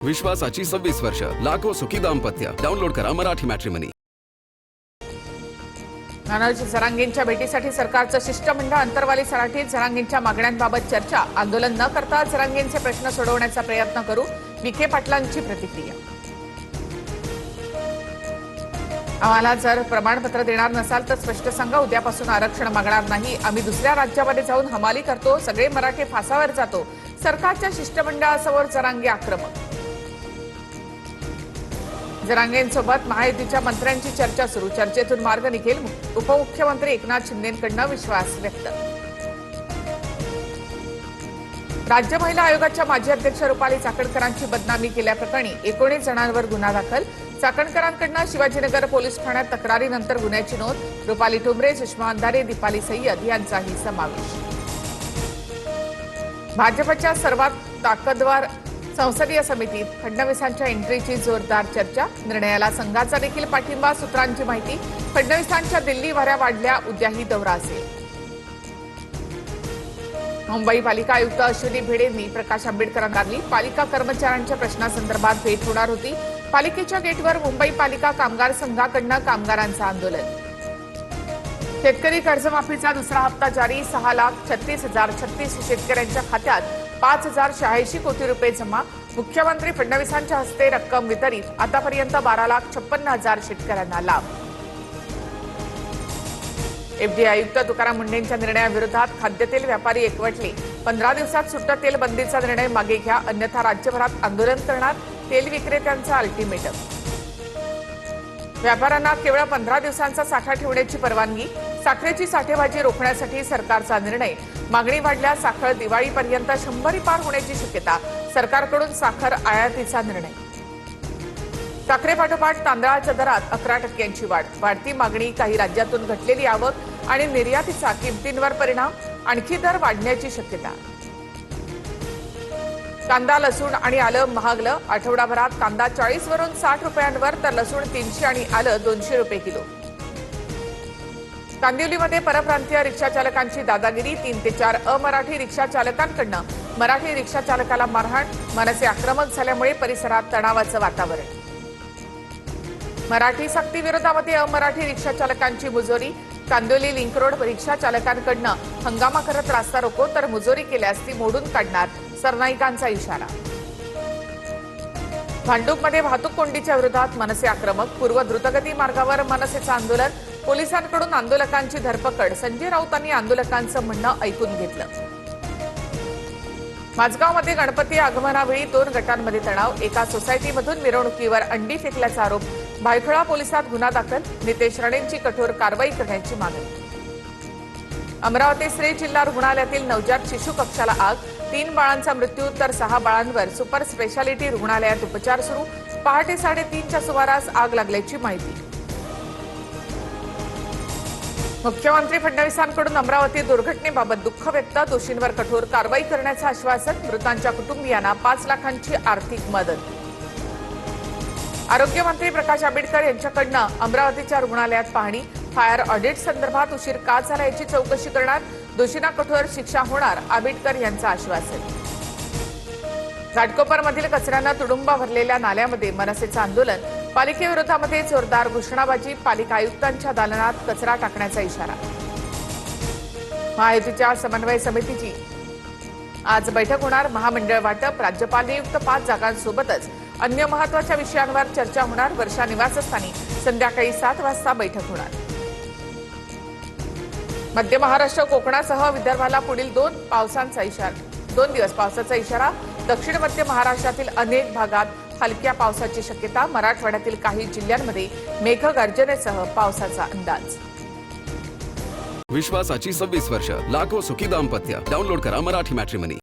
विश्वासाची 26 वर्ष, लाखो सुखी दाम्पत्य. डाउनलोड करा मराठी मॅट्रिमनी. मनोज जरांगेंच्या भेटीसाठी सरकारचं शिष्टमंडळ अंतरवाली सराटीत जरांगेंच्या मागण्यांबाबत चर्चा. आंदोलन न करता जरांगेंचे प्रश्न सोडवण्याचा प्रयत्न करू, विखे पाटलांची प्रतिक्रिया. आम्हाला जर प्रमाणपत्र देणार नसाल तर स्पष्ट सांगा, उद्यापासून आरक्षण मागणार नाही. आम्ही दुसऱ्या राज्यामध्ये जाऊन हमाली करतो, सगळे मराठे फासावर जातो. सरकारच्या शिष्टमंडळासमोर जरांगे आक्रमक. जरांगेंसोबत महायुतीच्या मंत्र्यांची चर्चा सुरू, चर्चेतून मार्ग निघेल. उपमुख्यमंत्री एकनाथ शिंदेंकडून विश्वास व्यक्त. राज्य महिला आयोगाच्या माजी अध्यक्ष रुपाली चाकणकरांची बदनामी केल्याप्रकरणी 19 जणांवर गुन्हा दाखल. चाकणकरांकडून शिवाजीनगर पोलीस ठाण्यात तक्रारीनंतर गुन्ह्याची नोंद. रुपाली ठुमरे, सुषमा अंधारे, दीपाली सय्यद यांचाही समावेश. भाजपच्या सर्वात ताकदवार संसदीय समितीत फडणवीसांच्या एंट्रीची जोरदार चर्चा. निर्णयाला संघाचा देखील पाठिंबा. सूत्रांची माहिती, फडणवीसांच्या दिल्ली वाऱ्या वाढल्या, उद्याही दौरा असेल. मुंबई पालिका आयुक्त अश्विनी भिडेंनी प्रकाश आंबेडकरांना मारली. पालिका कर्मचाऱ्यांच्या प्रश्नासंदर्भात भेट होणार होती. पालिकेच्या गेटवर मुंबई पालिका कामगार संघाकडून कामगारांचं आंदोलन. शेतकरी कर्जमाफीचा दुसरा हप्ता जारी. 6,36,036 शेतकऱ्यांच्या खात्यात 5,086 कोटी रुपये जमा. मुख्यमंत्री फडणवीसांच्या हस्ते रक्कम वितरित. आतापर्यंत 12,56,000 शेतकऱ्यांना लाभ. एफडीए आयुक्त तुकाराम मुंढेंच्या निर्णयाविरोधात खाद्यतेल व्यापारी एकवटले. 15 दिवसात सुट्ट तेल बंदीचा निर्णय मागे घ्या, अन्यथा राज्यभरात आंदोलन करणार. तेल विक्रेत्यांचा अल्टिमेटम. व्यापाऱ्यांना केवळ 15 दिवसांचा साठा ठेवण्याची परवानगी. साखरेची साठेबाजी रोखण्यासाठी सरकारचा निर्णय. मागणी वाढल्यास साखर दिवाळीपर्यंत 100 पार होण्याची शक्यता. सरकारकडून साखर आयातीचा निर्णय. साखरेपाठोपाठ तांदळाच्या दरात 11% वाढ. वाढती मागणी, काही राज्यातून घटलेली आवक आणि निर्यातीचा किमतींवर परिणाम. आणखी दर वाढण्याची शक्यता. कांदा, लसूण आणि आलं महागलं. आठवडाभरात कांदा 40 वरून 60 रुपयांवर, तर लसूण 300 आणि आलं 200 रुपये किलो. कांदिवलीमध्ये परप्रांतीय रिक्षाचालकांची दादागिरी. 3 ते 4 अमराठी रिक्षाचालकांकडून मराठी रिक्षाचालकाला मारहाण. मनसे आक्रमक झाल्यामुळे परिसरात तणावाचं वातावरण. मराठी सक्ती विरोधामध्ये अमराठी रिक्षाचालकांची मुजोरी. कांदिवली लिंक रोड रिक्षाचालकांकडून हंगामा करत रास्ता रोको, तर मुजोरी केल्यास ती मोडून काढणार. सरनाईकांचा इशारा. भांडूपमध्ये वाहतूक कोंडीच्या विरोधात मनसे आक्रमक. पूर्व द्रुतगती मार्गावर मनसेचं आंदोलन. पोलिसांकडून आंदोलकांची धरपकड. संजय राऊतांनी आंदोलकांचं म्हणणं ऐकून घेतलं. माझगावमध्ये गणपती आगमनावेळी 2 गटांमध्ये तणाव. एका सोसायटीमधून मिरवणुकीवर अंडी फेकल्याचा आरोप. भायखळा पोलिसात गुन्हा दाखल. नितेश राणेंची कठोर कारवाई करण्याची मागणी. अमरावती श्री जिल्हा रुग्णालयातील नवजात शिशु कक्षाला आग. 3 बाळांचा मृत्यू, तर 6 बाळांवर सुपर स्पेशालिटी रुग्णालयात उपचार सुरू. पहाटे 3:30च्या सुमारास आग लागल्याची माहिती. मुख्यमंत्री फडणवीसांकडून अमरावती दुर्घटनेबाबत दुःख व्यक्त. दोषींवर कठोर कारवाई करण्याचं आश्वासन. मृतांच्या कुटुंबियांना 5 लाखांची आर्थिक मदत. आरोग्यमंत्री प्रकाश आंबेडकर यांच्याकडून अमरावतीच्या रुग्णालयात पाहणी. फायर ऑडिट संदर्भात उशीर का झाला याची चौकशी करणार. दोषींना कठोर शिक्षा होणार, आंबेडकर यांचं आश्वासन. घाटकोपरमधील कचऱ्यानं तुडुंब भरलेल्या नाल्यामध्ये मनसेचं आंदोलन. पालिकेविरोधामध्ये जोरदार घोषणाबाजी. पालिका आयुक्तांच्या दालनात कचरा टाकण्याचा इशारा. महायुतीच्या समन्वय समितीची आज बैठक होणार. महामंडळ वाटप, राज्यपाल नियुक्त 5 जागांसोबतच अन्य महत्वाच्या विषयांवर चर्चा होणार. वर्षा निवासस्थानी संध्याकाळी 7 वाजता बैठक होणार. मध्य महाराष्ट्र, कोकणासह विदर्भाला पुढील 2 दिवस पावसाचा इशारा. दक्षिण मध्य महाराष्ट्रातील अनेक भागात हलक्या पावसाची शक्यता. मराठवाड्यातील काही जिल्ह्यांमध्ये मेघगर्जनेसह पावसाचा अंदाज. विश्वासाची 26 वर्ष, लाखो सुखी दाम्पत्य. डाउनलोड करा मराठी मॅट्रिमनी.